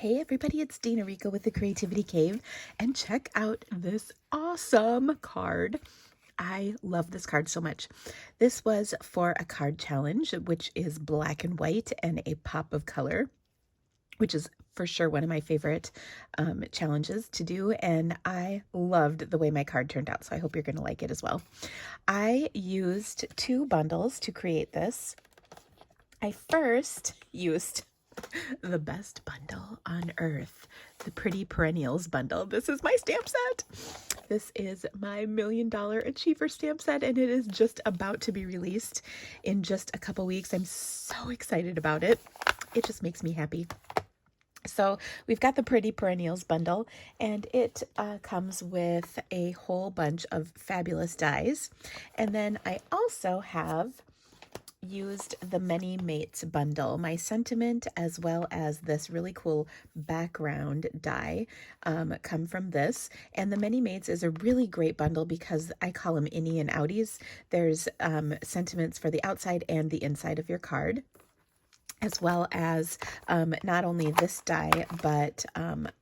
Hey everybody, it's Dina Rico with the Creativity Cave, and check out this awesome card. I love this card so much. This was for a card challenge, which is black and white and a pop of color, which is for sure one of my favorite challenges to do, and I loved the way my card turned out, so I hope you're going to like it as well. I used 2 bundles to create this. I first used the best bundle on earth, the Pretty Perennials bundle. This is my stamp set. This is my $1 Million Achiever stamp set, and it is just about to be released in just a couple weeks. I'm so excited about it. It just makes me happy. So we've got the Pretty Perennials bundle, and it comes with a whole bunch of fabulous dies. And then I also have used the Many Mates bundle. My sentiment as well as this really cool background die come from this. And the Many Mates is a really great bundle because I call them innie and outies. There's sentiments for the outside and the inside of your card, as well as not only this die, but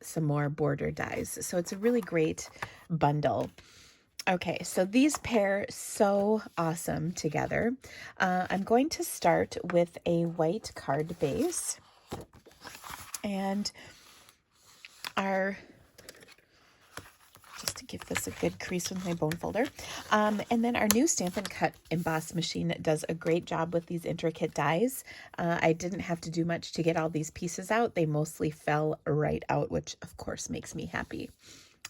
some more border dies. So it's a really great bundle. Okay, so these pair so awesome together. I'm going to start with a white card base, and just to give this a good crease with my bone folder. And then our new Stampin' Cut emboss machine does a great job with these intricate dies. I didn't have to do much to get all these pieces out. They mostly fell right out, which of course makes me happy.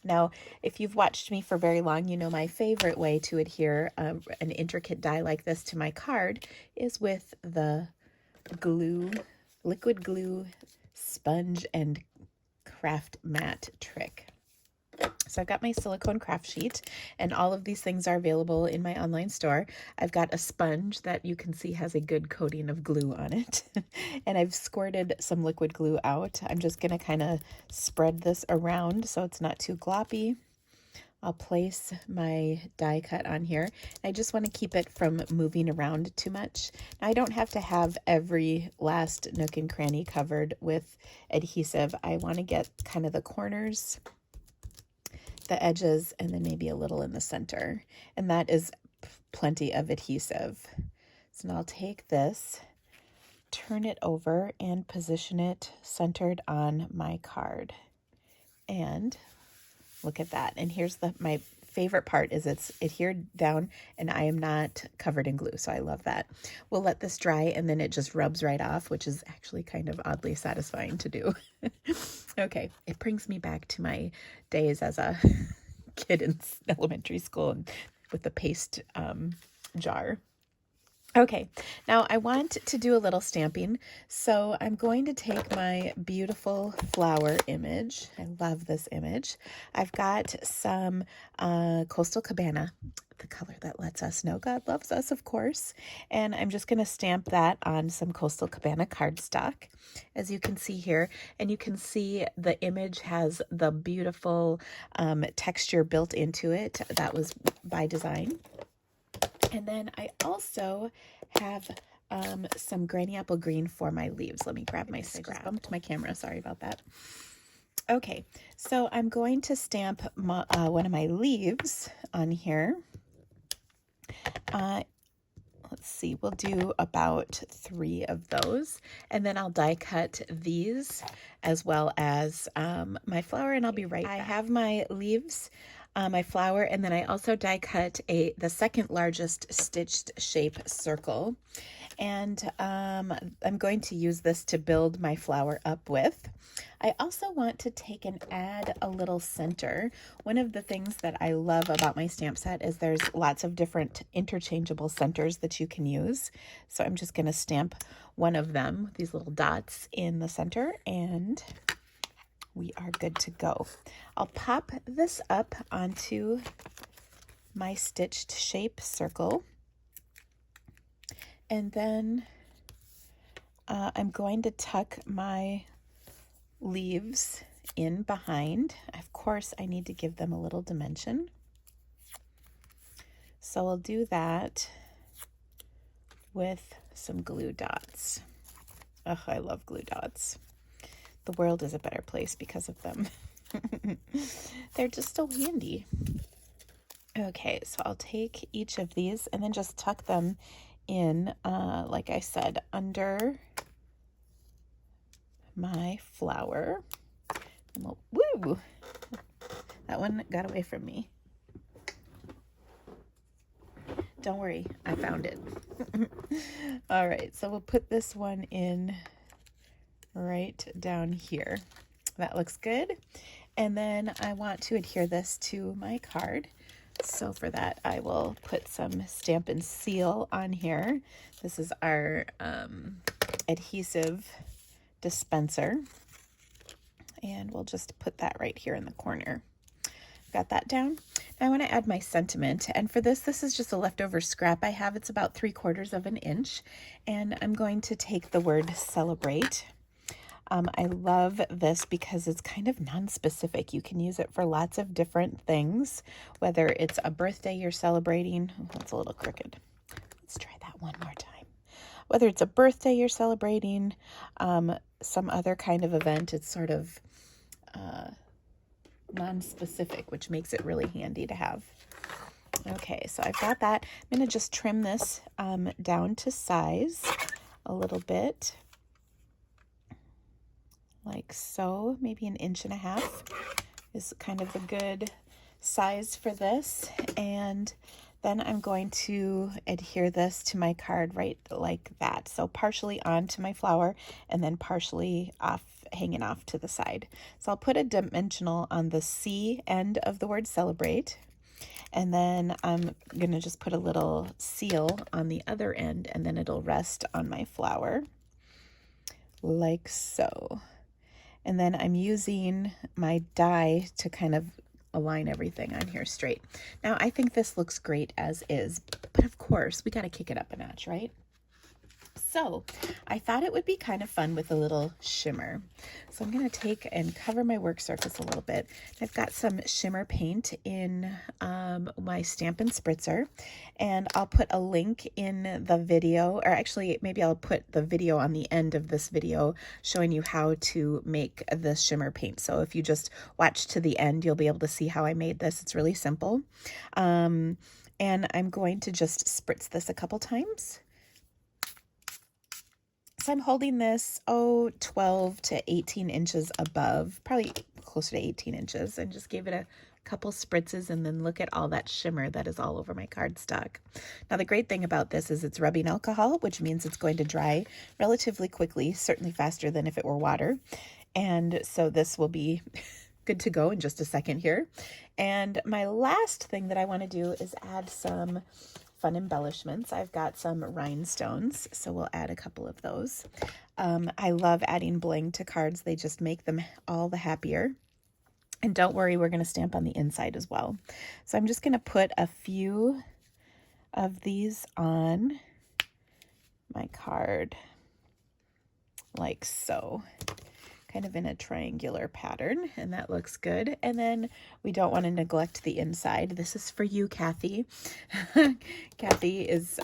Now, if you've watched me for very long, you know my favorite way to adhere an intricate die like this to my card is with the glue, liquid glue, sponge, and craft mat trick. So I've got my silicone craft sheet, and all of these things are available in my online store. I've got a sponge that you can see has a good coating of glue on it, and I've squirted some liquid glue out. I'm just going to kind of spread this around so it's not too gloppy. I'll place my die cut on here. I just want to keep it from moving around too much. Now, I don't have to have every last nook and cranny covered with adhesive. I want to get kind of the corners, the edges, and then maybe a little in the center, and that is plenty of adhesive. So now I'll take this, turn it over, and position it centered on my card, and look at that. And here's my favorite part is it's adhered down and I am not covered in glue, so I love that. We'll let this dry, and then it just rubs right off, which is actually kind of oddly satisfying to do. Okay, it brings me back to my days as a kid in elementary school and with the paste jar. Okay, now I want to do a little stamping, so I'm going to take my beautiful flower image. I love this image. I've got some Coastal Cabana, the color that lets us know God loves us, of course, and I'm just going to stamp that on some Coastal Cabana cardstock, as you can see here, and you can see the image has the beautiful texture built into it. That was by design. And then I also have some granny apple green for my leaves. Let me grab my scrap. I just bumped my camera. Sorry about that. Okay, so I'm going to stamp one of my leaves on here. Let's see, we'll do about 3 of those. And then I'll die cut these as well as my flower, and I'll be right back. I have my leaves, my flower, and then I also die cut the second largest stitched shape circle, and I'm going to use this to build my flower up with. I also want to take and add a little center. One of the things that I love about my stamp set is there's lots of different interchangeable centers that you can use. So I'm just going to stamp one of them, these little dots, in the center, and we are good to go. I'll pop this up onto my stitched shape circle, and then I'm going to tuck my leaves in behind. Of course, I need to give them a little dimension, so I'll do that with some glue dots. Oh, I love glue dots. The world is a better place because of them. They're just so handy. Okay, so I'll take each of these and then just tuck them in, like I said, under my flower. Woo! That one got away from me. Don't worry, I found it. All right, so we'll put this one in right down here. That looks good. And then I want to adhere this to my card. So for that, I will put some Stampin' Seal on here. This is our adhesive dispenser. And we'll just put that right here in the corner. Got that down. Now I want to add my sentiment, and for this is just a leftover scrap I have. It's about 3/4 of an inch, and I'm going to take the word celebrate. I love this because it's kind of non-specific. You can use it for lots of different things, whether it's a birthday you're celebrating. Oh, that's a little crooked. Let's try that one more time. Whether it's a birthday you're celebrating, some other kind of event, it's sort of non-specific, which makes it really handy to have. Okay, so I've got that. I'm going to just trim this down to size a little bit, like so. Maybe 1.5 inches is kind of a good size for this. And then I'm going to adhere this to my card right like that. So partially onto my flower and then partially off, hanging off to the side. So I'll put a dimensional on the C end of the word celebrate. And then I'm going to just put a little seal on the other end, and then it'll rest on my flower like so. And then I'm using my die to kind of align everything on here straight. Now, I think this looks great as is, but of course, we got to kick it up a notch, right? So I thought it would be kind of fun with a little shimmer. So I'm going to take and cover my work surface a little bit. I've got some shimmer paint in my Stampin' Spritzer, and I'll put a link in the video, or actually maybe I'll put the video on the end of this video showing you how to make the shimmer paint. So if you just watch to the end, you'll be able to see how I made this. It's really simple. And I'm going to just spritz this a couple times. So I'm holding this, 12 to 18 inches above, probably closer to 18 inches, and just gave it a couple spritzes, and then look at all that shimmer that is all over my cardstock. Now, the great thing about this is it's rubbing alcohol, which means it's going to dry relatively quickly, certainly faster than if it were water. And so this will be good to go in just a second here. And my last thing that I want to do is add some fun embellishments. I've got some rhinestones, so we'll add a couple of those. I love adding bling to cards. They just make them all the happier. And don't worry, we're going to stamp on the inside as well. So I'm just going to put a few of these on my card like so, kind of in a triangular pattern, and that looks good. And then we don't want to neglect the inside. This is for you, Kathy. Kathy is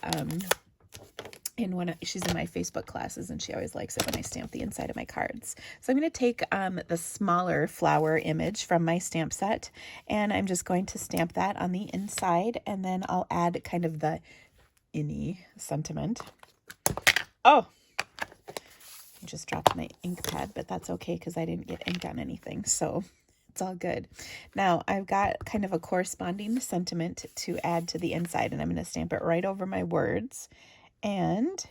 she's in my Facebook classes, and she always likes it when I stamp the inside of my cards. So I'm going to take the smaller flower image from my stamp set, and I'm just going to stamp that on the inside, and then I'll add kind of the innie sentiment. Oh, I just dropped my ink pad, but that's okay because I didn't get ink on anything, so it's all good. Now I've got kind of a corresponding sentiment to add to the inside, and I'm going to stamp it right over my words. And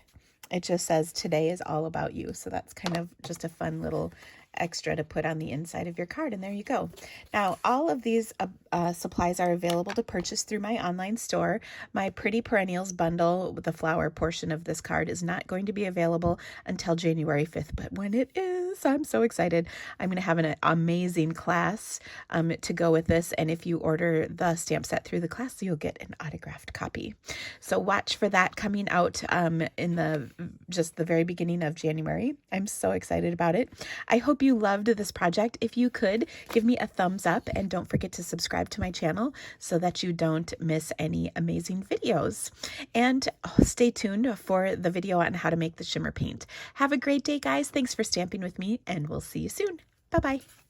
it just says, "Today is all about you." So that's kind of just a fun little extra to put on the inside of your card. And there you go. Now, all of these supplies are available to purchase through my online store. My Pretty Perennials bundle with the flower portion of this card is not going to be available until January 5th. But when it is, I'm so excited. I'm going to have an amazing class to go with this. And if you order the stamp set through the class, you'll get an autographed copy. So watch for that coming out in the very beginning of January. I'm so excited about it. I hope hope you loved this project. If you could, give me a thumbs up and don't forget to subscribe to my channel so that you don't miss any amazing videos. And stay tuned for the video on how to make the shimmer paint. Have a great day, guys. Thanks for stamping with me, and we'll see you soon. Bye-bye.